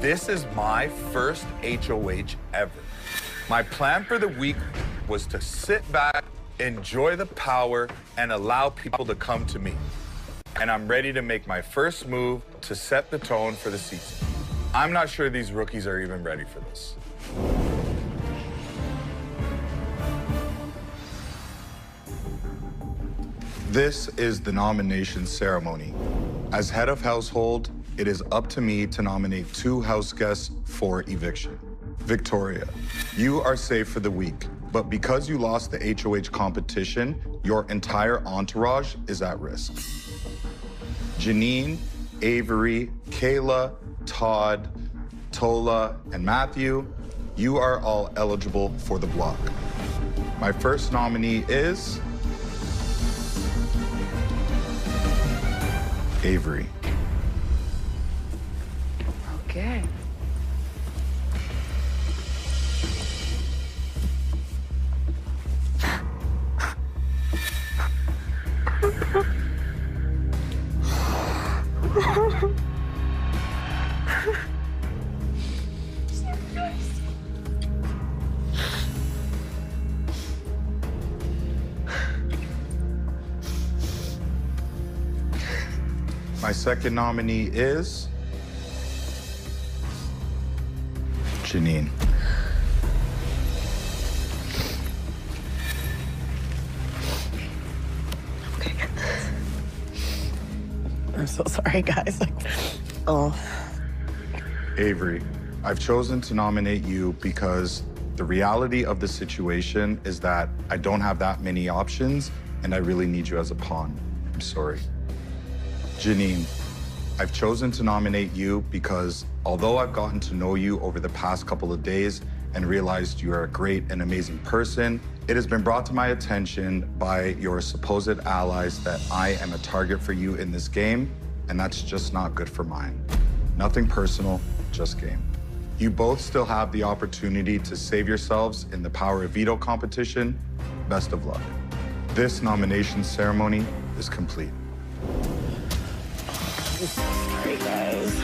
This is my first HOH ever. My plan for the week was to sit back, enjoy the power, and allow people to come to me. And I'm ready to make my first move to set the tone for the season. I'm not sure these rookies are even ready for this. This is the nomination ceremony. As head of household, it is up to me to nominate 2 house guests for eviction. Victoria, you are safe for the week, but because you lost the HOH competition, your entire entourage is at risk. Janine, Avery, Kayla, Todd, Tola, and Matthew, you are all eligible for the block. My first nominee is Avery. Okay. My second nominee is Janine. Okay. I'm so sorry, guys. Oh. Avery, I've chosen to nominate you because the reality of the situation is that I don't have that many options, and I really need you as a pawn. I'm sorry. Janine, I've chosen to nominate you because although I've gotten to know you over the past couple of days and realized you are a great and amazing person, it has been brought to my attention by your supposed allies that I am a target for you in this game, and that's just not good for mine. Nothing personal, just game. You both still have the opportunity to save yourselves in the Power of Veto competition. Best of luck. This nomination ceremony is complete. Sorry, guys.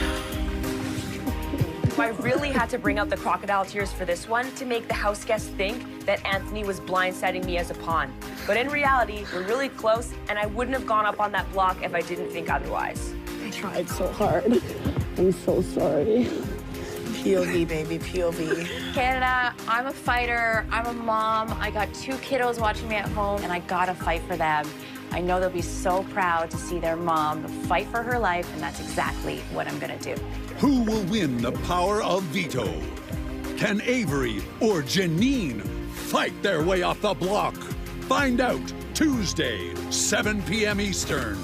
I really had to bring out the crocodile tears for this one to make the house guests think that Anthony was blindsiding me as a pawn. But in reality, we're really close, and I wouldn't have gone up on that block if I didn't think otherwise. I tried so hard. I'm so sorry. POV, baby, POV. Canada, I'm a fighter, I'm a mom, I got 2 kiddos watching me at home, and I gotta fight for them. I know they'll be so proud to see their mom fight for her life, and that's exactly what I'm gonna do. Who will win the Power of Veto? Can Avery or Janine fight their way off the block? Find out Tuesday, 7 p.m. Eastern.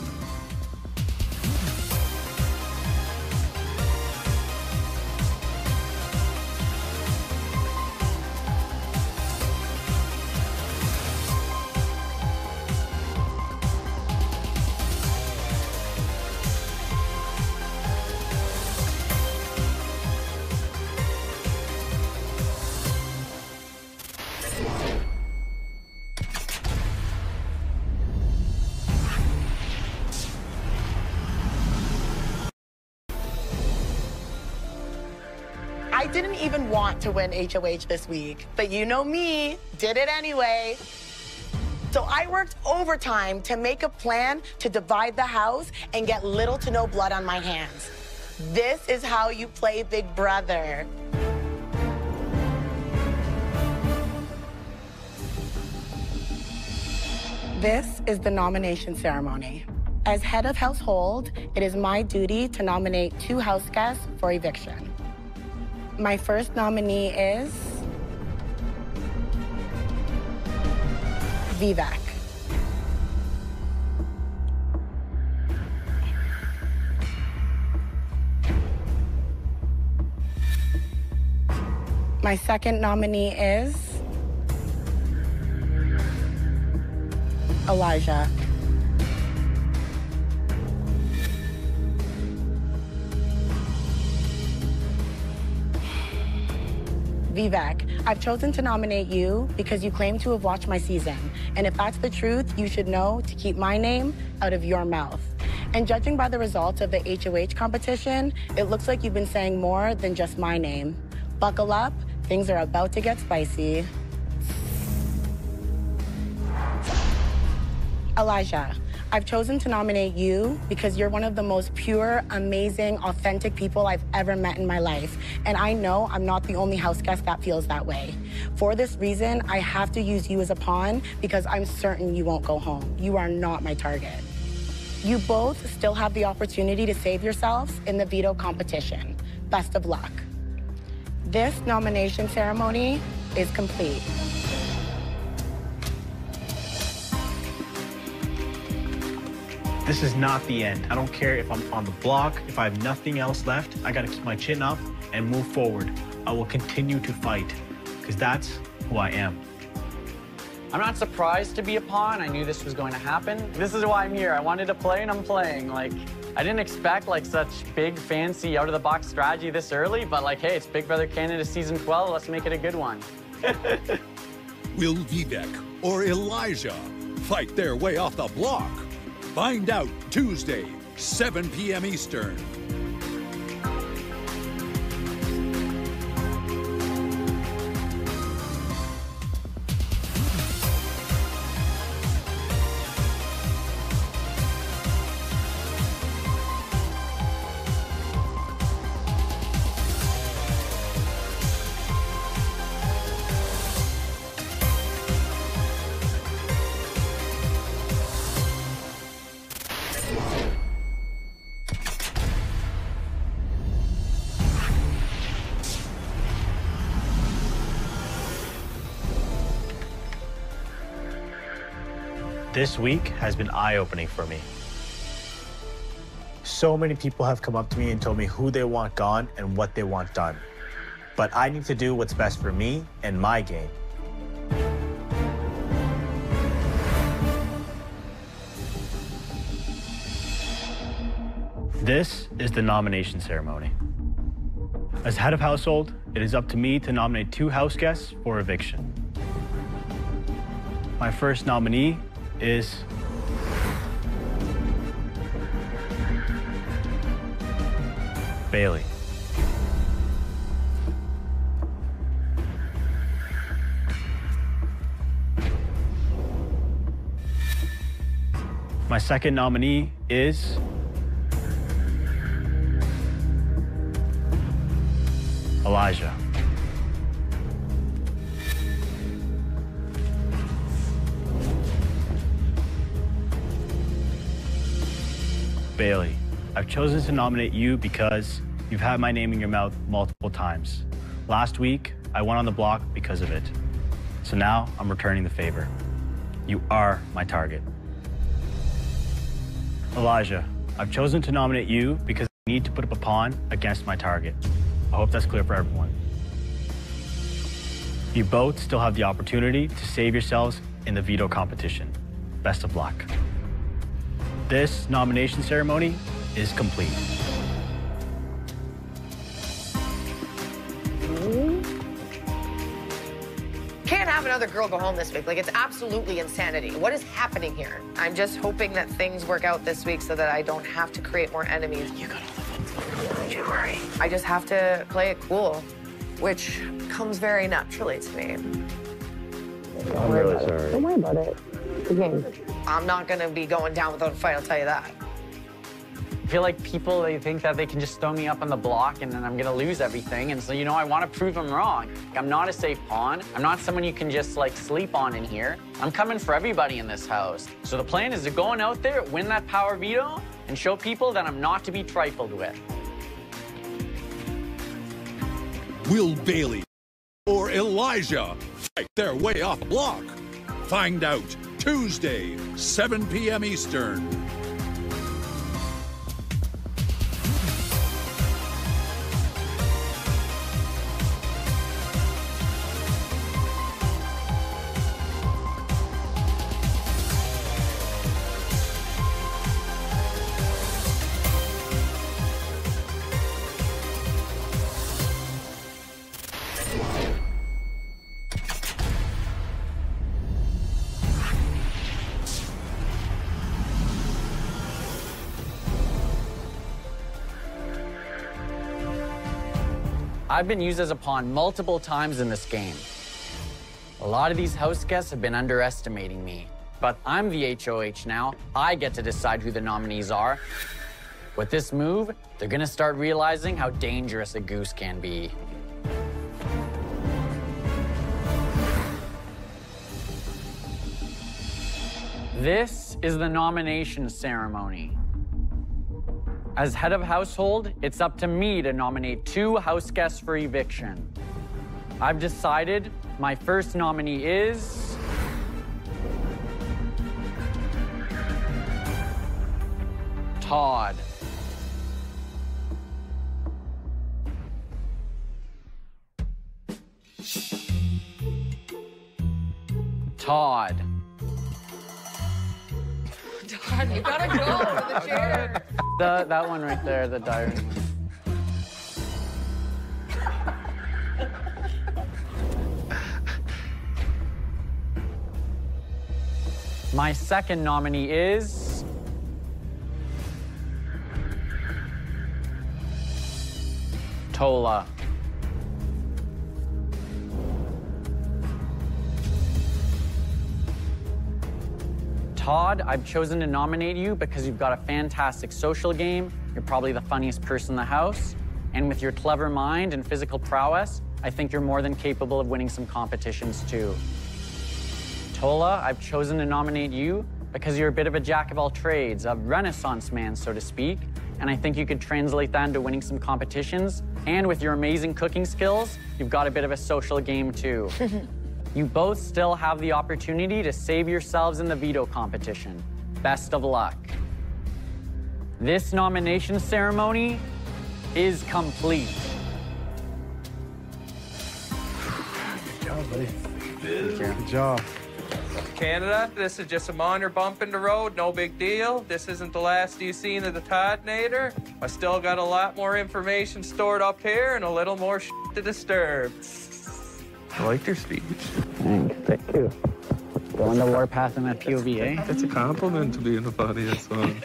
I didn't even want to win HOH this week, but you know me, did it anyway. So I worked overtime to make a plan to divide the house and get little to no blood on my hands. This is how you play Big Brother. This is the nomination ceremony. As head of household, it is my duty to nominate 2 house guests for eviction. My first nominee is Vivek. My second nominee is Elijah. Vivek, I've chosen to nominate you because you claim to have watched my season. And if that's the truth, you should know to keep my name out of your mouth. And judging by the results of the HOH competition, it looks like you've been saying more than just my name. Buckle up, things are about to get spicy. Elijah, I've chosen to nominate you because you're one of the most pure, amazing, authentic people I've ever met in my life. And I know I'm not the only house guest that feels that way. For this reason, I have to use you as a pawn because I'm certain you won't go home. You are not my target. You both still have the opportunity to save yourselves in the veto competition. Best of luck. This nomination ceremony is complete. This is not the end. I don't care if I'm on the block, if I have nothing else left, I gotta keep my chin up and move forward. I will continue to fight, because that's who I am. I'm not surprised to be a pawn. I knew this was going to happen. This is why I'm here. I wanted to play and I'm playing. Like, I didn't expect like such big, fancy, out-of-the-box strategy this early, but like, hey, it's Big Brother Canada Season 12. Let's make it a good one. Will Vivek or Elijah fight their way off the block? Find out Tuesday, 7 p.m. Eastern. This week has been eye-opening for me. So many people have come up to me and told me who they want gone and what they want done. But I need to do what's best for me and my game. This is the nomination ceremony. As head of household, it is up to me to nominate 2 house guests for eviction. My first nominee is Bailey. My second nominee is Elijah. Bailey, I've chosen to nominate you because you've had my name in your mouth multiple times. Last week, I went on the block because of it. So now I'm returning the favor. You are my target. Elijah, I've chosen to nominate you because I need to put up a pawn against my target. I hope that's clear for everyone. You both still have the opportunity to save yourselves in the veto competition. Best of luck. This nomination ceremony is complete. Can't have another girl go home this week. Like, it's absolutely insanity. What is happening here? I'm just hoping that things work out this week so that I don't have to create more enemies. You got all the votes. Don't you worry. I just have to play it cool, which comes very naturally to me. I'm really sorry. Don't worry about it. It's a game. I'm not gonna be going down without a fight, I'll tell you that. I feel like people, they think that they can just throw me up on the block and then I'm gonna lose everything. And so, you know, I want to prove them wrong. I'm not a safe pawn. I'm not someone you can just like sleep on in here. I'm coming for everybody in this house. So the plan is to go on out there, win that power veto, and show people that I'm not to be trifled with. Will Bailey or Elijah fight their way off the block? Find out Tuesday, 7 p.m. Eastern. I've been used as a pawn multiple times in this game. A lot of these house guests have been underestimating me. But I'm the HOH now. I get to decide who the nominees are. With this move, they're gonna start realizing how dangerous a goose can be. This is the nomination ceremony. As head of household, it's up to me to nominate 2 house guests for eviction. I've decided my first nominee is... Todd. Todd. Todd, you gotta go to the chair. That one right there, the diary. My second nominee is... Tola. Todd, I've chosen to nominate you because you've got a fantastic social game. You're probably the funniest person in the house. And with your clever mind and physical prowess, I think you're more than capable of winning some competitions too. Tola, I've chosen to nominate you because you're a bit of a jack of all trades, a renaissance man, so to speak. And I think you could translate that into winning some competitions. And with your amazing cooking skills, you've got a bit of a social game too. You both still have the opportunity to save yourselves in the veto competition. Best of luck. This nomination ceremony is complete. Good job, buddy. Good job. Canada, this is just a minor bump in the road, no big deal. This isn't the last you've seen of the Toddnator. I still got a lot more information stored up here and a little more to disturb. I liked your speech. Thank you. Going the warpath in that POV, eh? It's a compliment to be in the funniest one.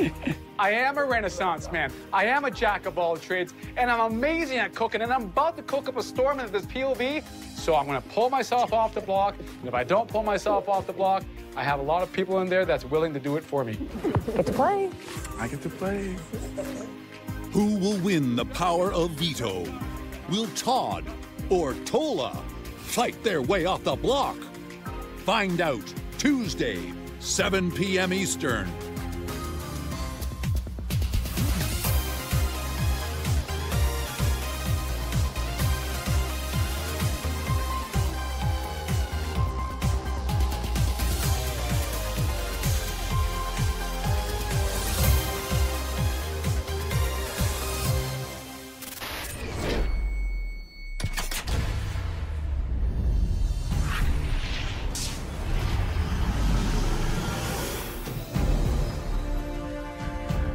I am a renaissance man. I am a jack of all trades, and I'm amazing at cooking, and I'm about to cook up a storm into this POV, so I'm gonna pull myself off the block, and if I don't pull myself off the block, I have a lot of people in there that's willing to do it for me. Get to play. I get to play. Who will win the power of veto? Will Todd or Tola fight their way off the block? Find out Tuesday, 7 p.m. Eastern.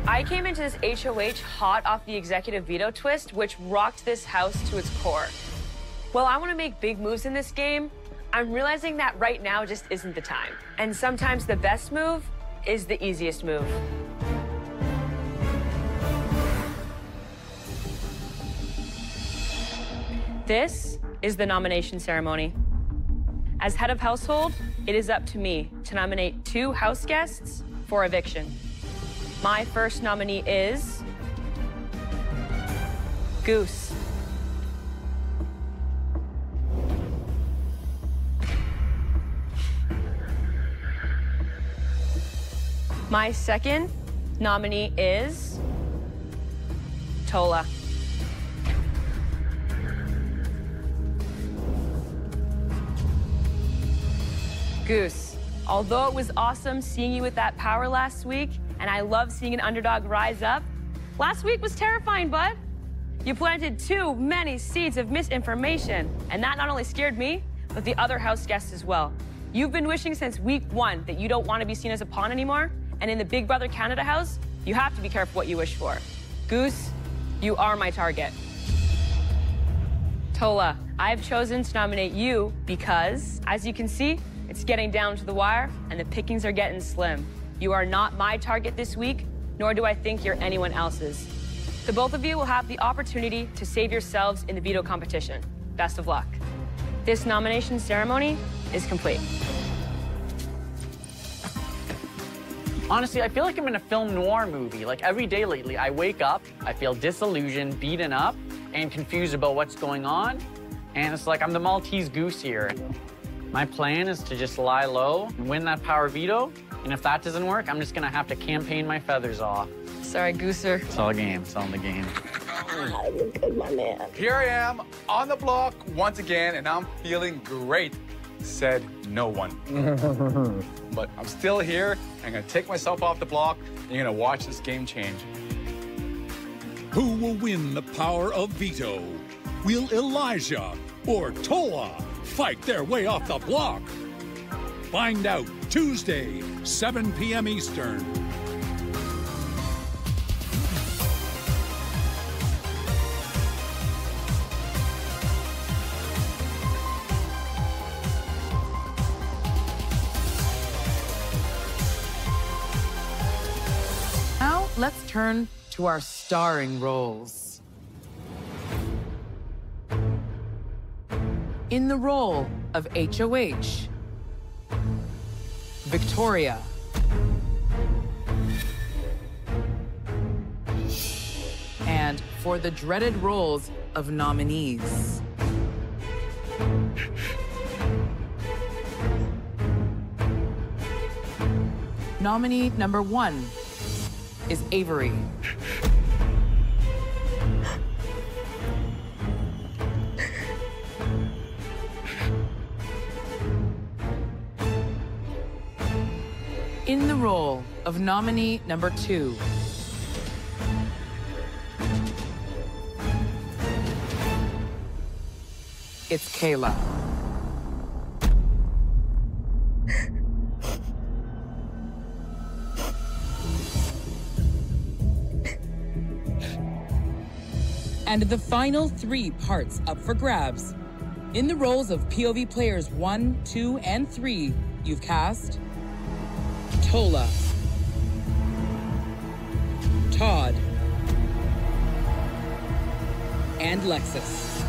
I came into this HOH hot off the executive veto twist, which rocked this house to its core. Well, I want to make big moves in this game. I'm realizing that right now just isn't the time. And sometimes the best move is the easiest move. This is the nomination ceremony. As head of household, it is up to me to nominate 2 house guests for eviction. My first nominee is Goose. My second nominee is Tola. Goose, although it was awesome seeing you with that power last week, and I love seeing an underdog rise up, last week was terrifying, bud. You planted too many seeds of misinformation, and that not only scared me, but the other house guests as well. You've been wishing since week 1 that you don't want to be seen as a pawn anymore, and in the Big Brother Canada house, you have to be careful what you wish for. Goose, you are my target. Tola, I've chosen to nominate you because, as you can see, it's getting down to the wire, and the pickings are getting slim. You are not my target this week, nor do I think you're anyone else's. The both of you will have the opportunity to save yourselves in the veto competition. Best of luck. This nomination ceremony is complete. Honestly, I feel like I'm in a film noir movie. Like every day lately, I wake up, I feel disillusioned, beaten up, and confused about what's going on. And it's like I'm the Maltese goose here. My plan is to just lie low and win that power veto. And if that doesn't work, I'm just gonna have to campaign my feathers off. Sorry, Gooser. It's all a game, it's all in the game. You're good, my man. Here I am on the block once again, and I'm feeling great, said no one. But I'm still here. I'm gonna take myself off the block, and you're gonna watch this game change. Who will win the power of veto? Will Elijah or Tola fight their way off the block? Find out Tuesday, 7 p.m. Eastern. Now, let's turn to our starring roles. In the role of HOH, Victoria. And for the dreaded roles of nominees, nominee number 1 is Avery. In the role of nominee number 2, it's Kayla. And the final 3 parts up for grabs. In the roles of POV players 1, 2, and 3, you've cast Tola, Todd, and Lexus.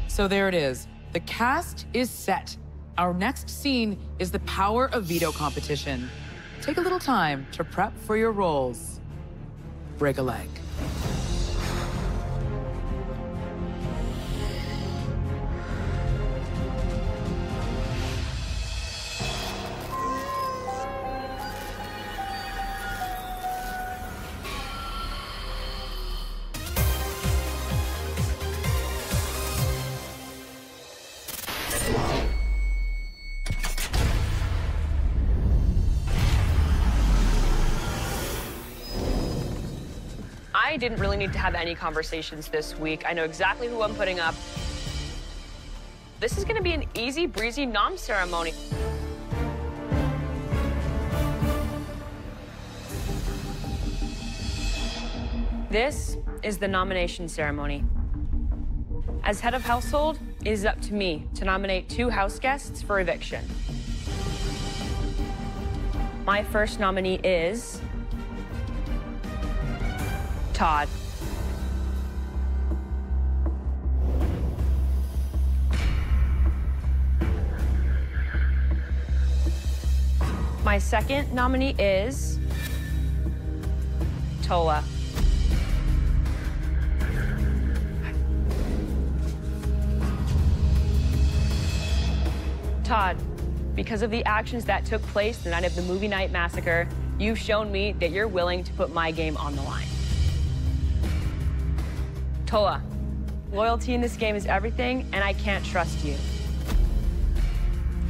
So there it is. The cast is set. Our next scene is the Power of Veto competition. Take a little time to prep for your roles. Break a leg. I didn't really need to have any conversations this week. I know exactly who I'm putting up. This is gonna be an easy breezy nom ceremony. This is the nomination ceremony. As head of household, it is up to me to nominate 2 house guests for eviction. My first nominee is Todd. My second nominee is Tola. Todd, because of the actions that took place the night of the movie night massacre, you've shown me that you're willing to put my game on the line. Tola, loyalty in this game is everything, and I can't trust you.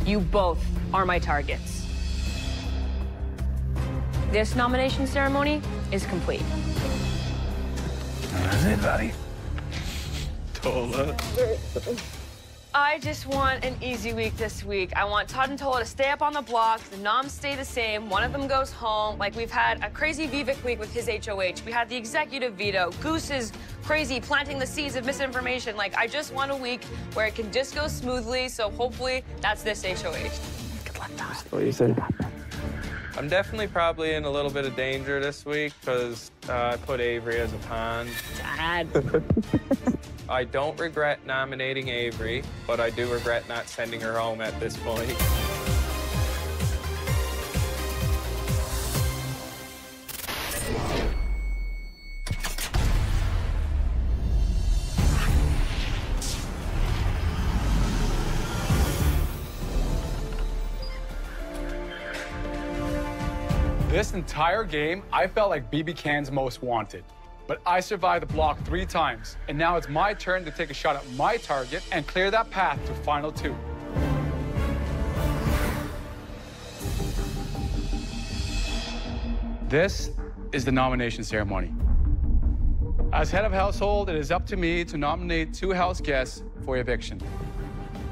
You both are my targets. This nomination ceremony is complete. That's it, buddy. Tola. I just want an easy week this week. I want Todd and Tola to stay up on the block, the noms stay the same, one of them goes home. Like, we've had a crazy Vivek week with his HOH. We had the executive veto. Goose is crazy, planting the seeds of misinformation. Like, I just want a week where it can just go smoothly, so hopefully that's this HOH. Good luck, Todd. What you said? I'm definitely probably in a little bit of danger this week because I put Avery as a pawn. Dad. I don't regret nominating Avery, but I do regret not sending her home at this point. This entire game, I felt like BB Can's most wanted. But I survived the block 3 times, and now it's my turn to take a shot at my target and clear that path to final 2. This is the nomination ceremony. As head of household, it is up to me to nominate 2 house guests for eviction.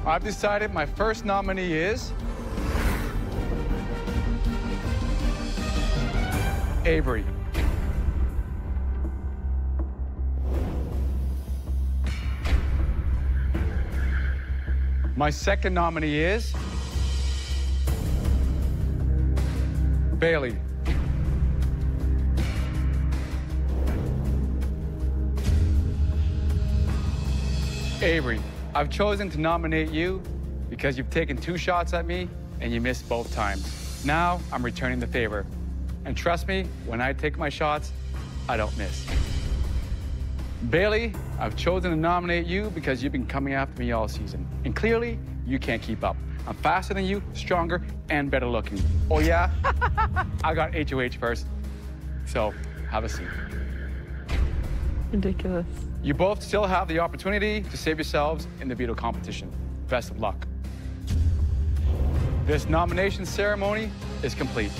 I've decided my first nominee is Avery. My second nominee is Bailey. Avery, I've chosen to nominate you because you've taken 2 shots at me and you missed both times. Now I'm returning the favor. And trust me, when I take my shots, I don't miss. Bailey, I've chosen to nominate you because you've been coming after me all season. And clearly, you can't keep up. I'm faster than you, stronger, and better looking. Oh yeah? I got HOH first. So, have a seat. Ridiculous. You both still have the opportunity to save yourselves in the veto competition. Best of luck. This nomination ceremony is complete.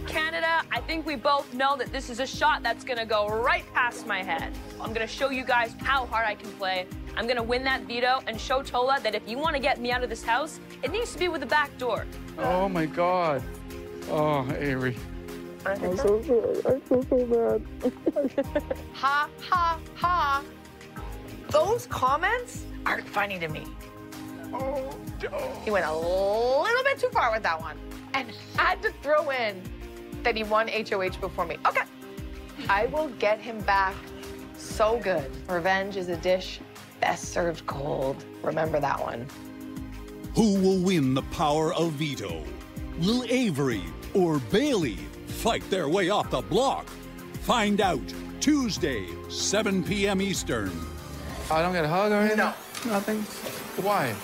Canada, I think we both know that this is a shot that's gonna go right past my head. I'm gonna show you guys how hard I can play. I'm gonna win that veto and show Tola that if you wanna get me out of this house, it needs to be with the back door. Oh my God. Oh, Avery. I'm so sorry. I'm so bad. Ha, ha, ha. Those comments aren't funny to me. Oh, he went a little bit too far with that one and had to throw in that he won HOH before me. Okay. I will get him back so good. Revenge is a dish best served cold. Remember that one. Who will win the power of veto? Will Avery or Bailey fight their way off the block? Find out Tuesday, 7 p.m. Eastern. I don't get a hug or anything? No. Nothing? Why?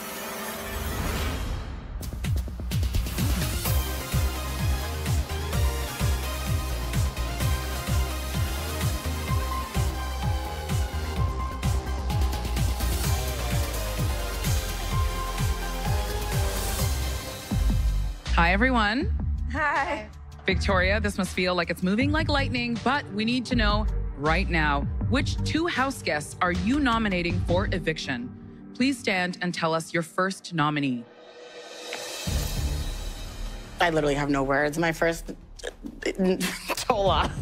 Hi, everyone. Hi. Victoria, this must feel like it's moving like lightning, but we need to know right now, which 2 house guests are you nominating for eviction? Please stand and tell us your first nominee. I literally have no words. My first, Tola.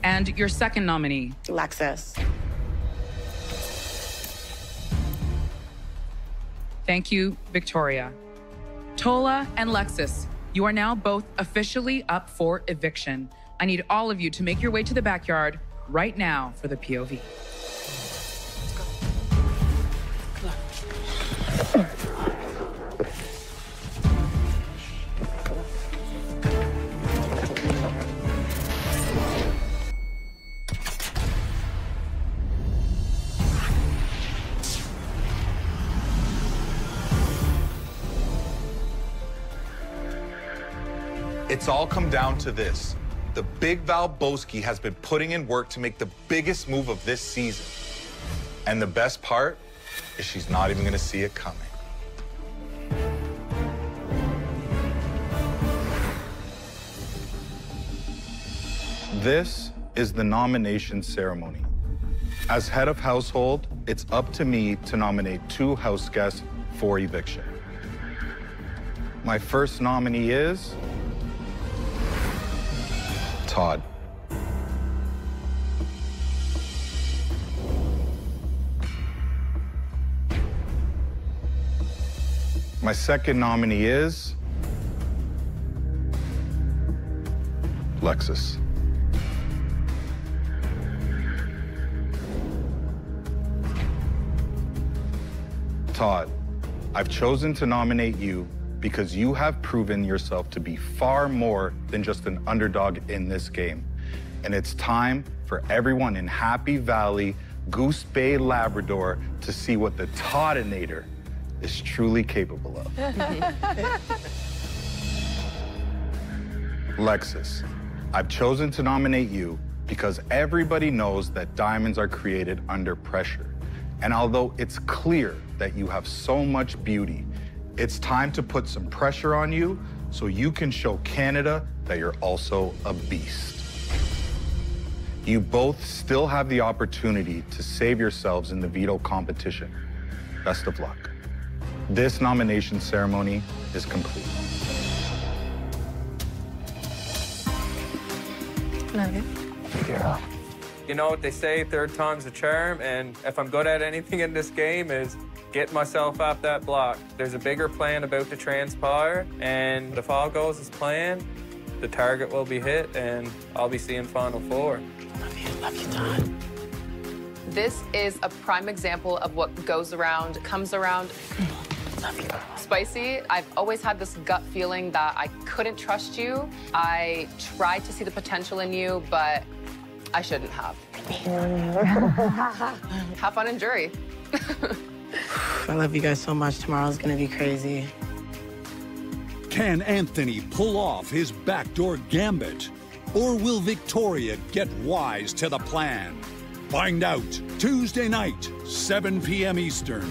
And your second nominee? Lexus. Thank you, Victoria. Tola and Lexus, you are now both officially up for eviction. I need all of you to make your way to the backyard right now for the POV. It's all come down to this. The Big Val Boski has been putting in work to make the biggest move of this season. And the best part is she's not even gonna see it coming. This is the nomination ceremony. As head of household, it's up to me to nominate 2 house guests for eviction. My first nominee is Todd. My second nominee is Lexus. Todd, I've chosen to nominate you because you have proven yourself to be far more than just an underdog in this game. And it's time for everyone in Happy Valley, Goose Bay, Labrador to see what the Toddinator is truly capable of. Lexus, I've chosen to nominate you because everybody knows that diamonds are created under pressure. And although it's clear that you have so much beauty, it's time to put some pressure on you so you can show Canada that you're also a beast. You both still have the opportunity to save yourselves in the veto competition. Best of luck. This nomination ceremony is complete. Love you. Yeah. You know what they say, third time's a charm, and if I'm good at anything in this game is get myself off that block. There's a bigger plan about to transpire, and if all goes as planned, the target will be hit, and I'll be seeing Final Four. Love you, Todd. This is a prime example of what goes around, comes around. Love you. Spicy, I've always had this gut feeling that I couldn't trust you. I tried to see the potential in you, but I shouldn't have. Have fun in jury. I love you guys so much. Tomorrow's gonna be crazy. Can Anthony pull off his backdoor gambit? Or will Victoria get wise to the plan? Find out Tuesday night, 7 p.m. Eastern.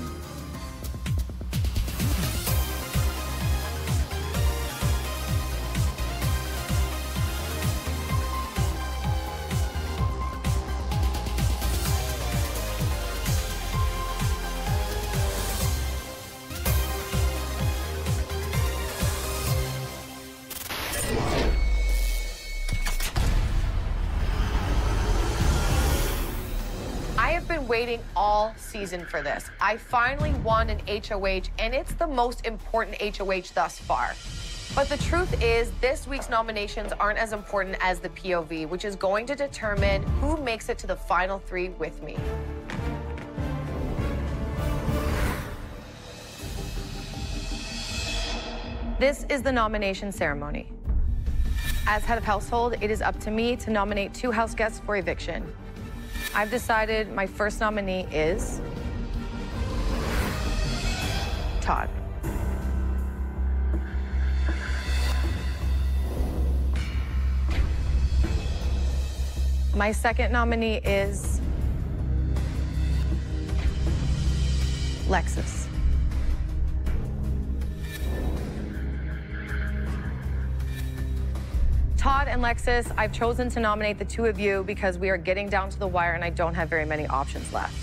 Waiting all season for this. I finally won an HOH, and it's the most important HOH thus far. But the truth is, this week's nominations aren't as important as the POV, which is going to determine who makes it to the final three with me. This is the nomination ceremony. As head of household, it is up to me to nominate 2 house guests for eviction. I've decided my first nominee is Todd. My second nominee is Lexus. Todd and Lexus, I've chosen to nominate the 2 of you because we are getting down to the wire and I don't have very many options left.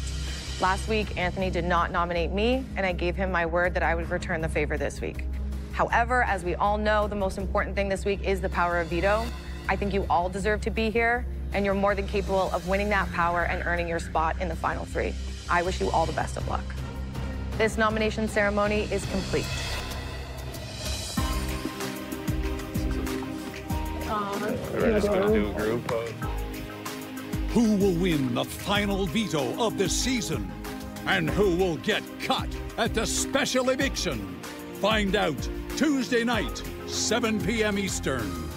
Last week, Anthony did not nominate me, and I gave him my word that I would return the favor this week. However, as we all know, the most important thing this week is the power of veto. I think you all deserve to be here, and you're more than capable of winning that power and earning your spot in the final 3. I wish you all the best of luck. This nomination ceremony is complete. We're just going to do a group of... Who will win the final veto of the season? And who will get cut at the special eviction? Find out Tuesday night, 7 p.m. Eastern.